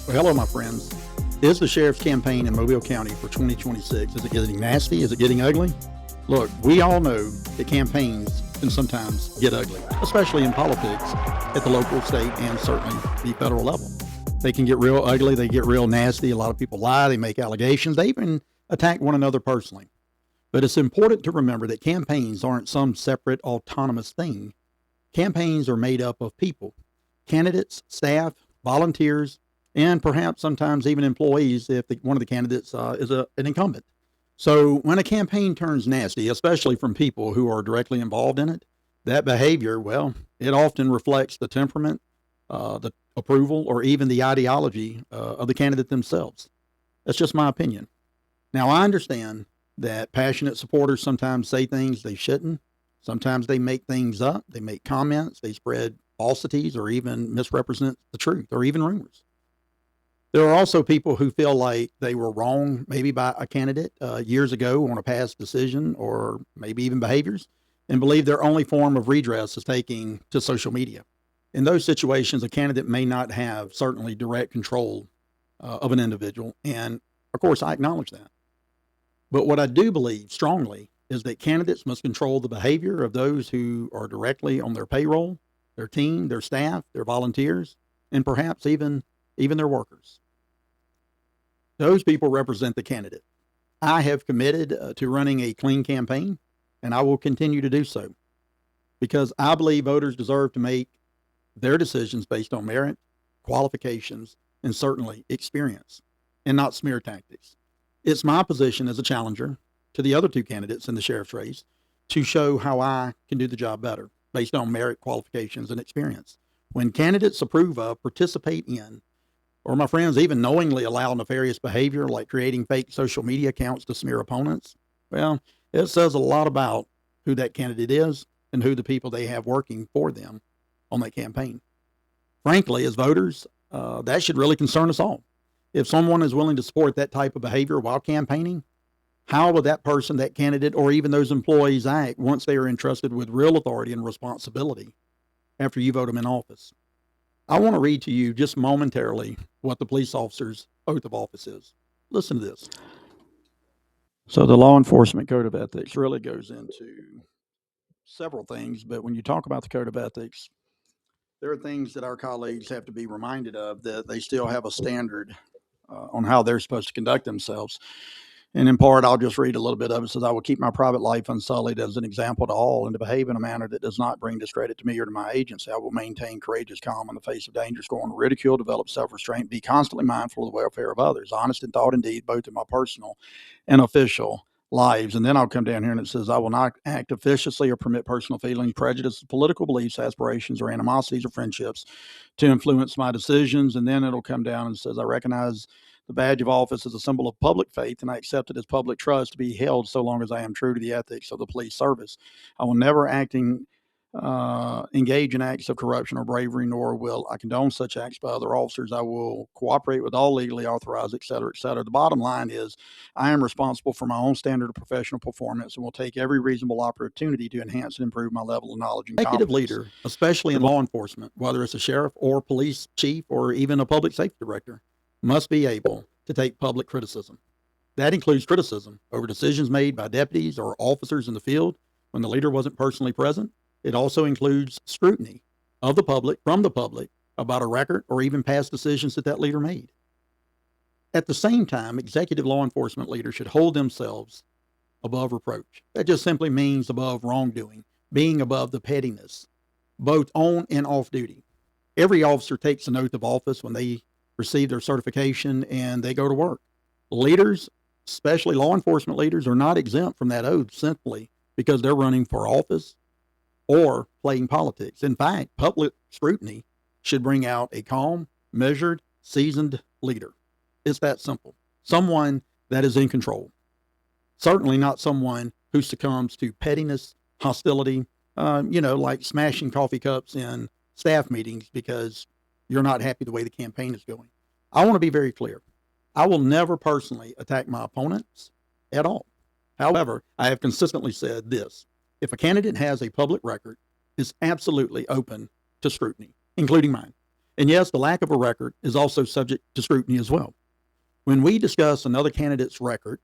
Well, hello, my friends. Is the sheriff's campaign in Mobile County for 2026? Is it getting nasty? Is it getting ugly? Look, we all know that campaigns can sometimes get ugly, especially in politics at the local, state, and certainly the federal level. They can get real ugly. They get real nasty. A lot of people lie. They make allegations. They even attack one another personally. But it's important to remember that campaigns aren't some separate autonomous thing. Campaigns are made up of people, candidates, staff, volunteers, and perhaps sometimes even employees if one of the candidates is an incumbent. So when a campaign turns nasty, especially from people who are directly involved in it, that behavior, well, it often reflects the temperament, the approval, or even the ideology of the candidate themselves. That's just my opinion. Now, I understand that passionate supporters sometimes say things they shouldn't. Sometimes they make things up. They make comments. They spread falsities or even misrepresent the truth or even rumors. There are also people who feel like they were wrong, maybe by a candidate years ago on a past decision or maybe even behaviors, and believe their only form of redress is taking to social media. In those situations, a candidate may not have certainly direct control of an individual. And of course, I acknowledge that. But what I do believe strongly is that candidates must control the behavior of those who are directly on their payroll, their team, their staff, their volunteers, and perhaps even their workers. Those people represent the candidate. I have committed to running a clean campaign, and I will continue to do so because I believe voters deserve to make their decisions based on merit, qualifications, and certainly experience, and not smear tactics. It's my position as a challenger to the other two candidates in the sheriff's race to show how I can do the job better based on merit, qualifications, and experience. When candidates approve of, participate in, or my friends even knowingly allow nefarious behavior like creating fake social media accounts to smear opponents, well, it says a lot about who that candidate is and who the people they have working for them on that campaign. Frankly, as voters, that should really concern us all. If someone is willing to support that type of behavior while campaigning, how will that person, that candidate, or even those employees act once they are entrusted with real authority and responsibility after you vote them in office? I want to read to you just momentarily what the police officer's oath of office is. Listen to this. So the law enforcement code of ethics really goes into several things, but when you talk about the code of ethics, there are things that our colleagues have to be reminded of, that they still have a standard on how they're supposed to conduct themselves. And in part, I'll just read a little bit of it. It says, I will keep my private life unsullied as an example to all, and to behave in a manner that does not bring discredit to me or to my agency. I will maintain courageous calm in the face of danger, scorn, ridicule, develop self-restraint, be constantly mindful of the welfare of others, honest in thought and deed, both in my personal and official lives. And then I'll come down here and it says, I will not act officiously or permit personal feelings, prejudices, political beliefs, aspirations, or animosities or friendships to influence my decisions. And then it'll come down and says, I recognize the badge of office is a symbol of public faith, and I accept it as public trust to be held so long as I am true to the ethics of the police service. I will never engage in acts of corruption or bravery, nor will I condone such acts by other officers. I will cooperate with all legally authorized, et cetera, et cetera. The bottom line is I am responsible for my own standard of professional performance and will take every reasonable opportunity to enhance and improve my level of knowledge and competence. Executive leader, especially in law enforcement, whether it's a sheriff or police chief or even a public safety director, must be able to take public criticism. That includes criticism over decisions made by deputies or officers in the field when the leader wasn't personally present. It also includes scrutiny of the public, from the public, about a record or even past decisions that leader made. At the same time, executive law enforcement leaders should hold themselves above reproach. That just simply means above wrongdoing, being above the pettiness, both on and off duty. Every officer takes an oath of office when they receive their certification and they go to work. Leaders, especially law enforcement leaders, are not exempt from that oath simply because they're running for office or playing politics. In fact, public scrutiny should bring out a calm, measured, seasoned leader. It's that simple. Someone that is in control. Certainly not someone who succumbs to pettiness, hostility, like smashing coffee cups in staff meetings because you're not happy the way the campaign is going. I want to be very clear. I will never personally attack my opponents at all. However, I have consistently said this: if a candidate has a public record, it's absolutely open to scrutiny, including mine. And yes, the lack of a record is also subject to scrutiny as well. When we discuss another candidate's record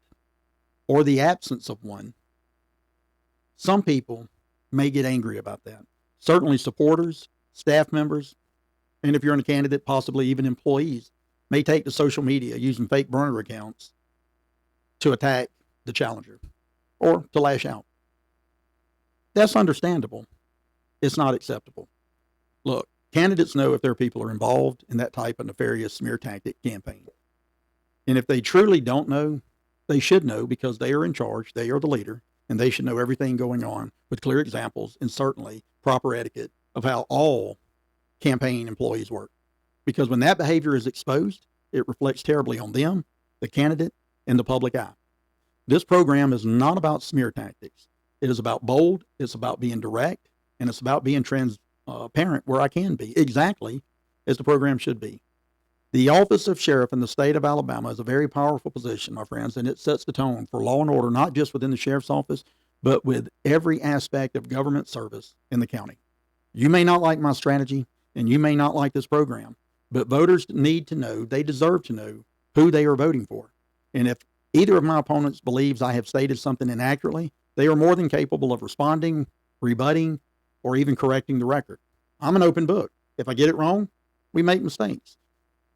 or the absence of one, some people may get angry about that. Certainly supporters, staff members, and if you're a candidate, possibly even employees, may take to social media using fake burner accounts to attack the challenger or to lash out. That's understandable. It's not acceptable. Look, candidates know if their people are involved in that type of nefarious smear tactic campaign. And if they truly don't know, they should know because they are in charge, they are the leader, and they should know everything going on with clear examples and certainly proper etiquette of how all campaign employees work. Because when that behavior is exposed, it reflects terribly on them, the candidate, and the public eye. This program is not about smear tactics. It is about bold, it's about being direct, and it's about being transparent where I can be, exactly as the program should be. The office of sheriff in the state of Alabama is a very powerful position, my friends, and it sets the tone for law and order, not just within the sheriff's office, but with every aspect of government service in the county. You may not like my strategy, and you may not like this program, but voters need to know, they deserve to know who they are voting for. And if either of my opponents believes I have stated something inaccurately, they are more than capable of responding, rebutting, or even correcting the record. I'm an open book. If I get it wrong, we make mistakes.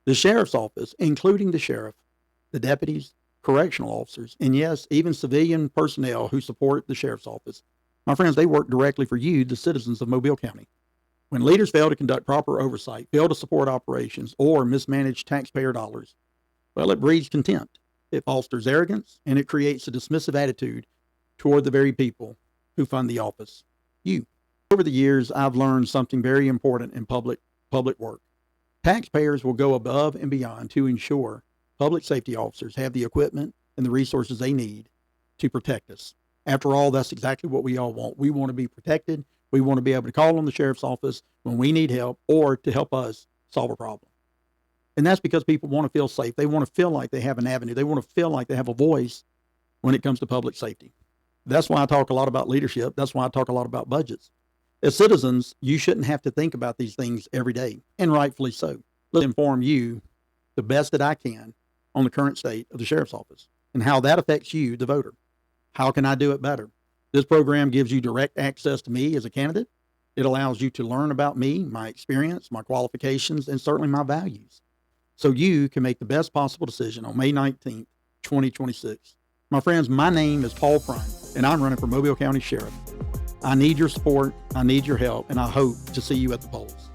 The sheriff's office, including the sheriff, the deputies, correctional officers, and yes, even civilian personnel who support the sheriff's office, my friends, they work directly for you, the citizens of Mobile County. When leaders fail to conduct proper oversight, fail to support operations, or mismanage taxpayer dollars, well, it breeds contempt. It fosters arrogance, and it creates a dismissive attitude toward the very people who fund the office, you. Over the years, I've learned something very important in public work. Taxpayers will go above and beyond to ensure public safety officers have the equipment and the resources they need to protect us. After all, that's exactly what we all want. We want to be protected. We want to be able to call on the sheriff's office when we need help or to help us solve a problem. And that's because people want to feel safe. They want to feel like they have an avenue. They want to feel like they have a voice when it comes to public safety. That's why I talk a lot about leadership. That's why I talk a lot about budgets. As citizens, you shouldn't have to think about these things every day, and rightfully so. Let me inform you the best that I can on the current state of the sheriff's office and how that affects you, the voter. How can I do it better? This program gives you direct access to me as a candidate. It allows you to learn about me, my experience, my qualifications, and certainly my values, so you can make the best possible decision on May 19th, 2026. My friends, my name is Paul Prine, and I'm running for Mobile County Sheriff. I need your support, I need your help, and I hope to see you at the polls.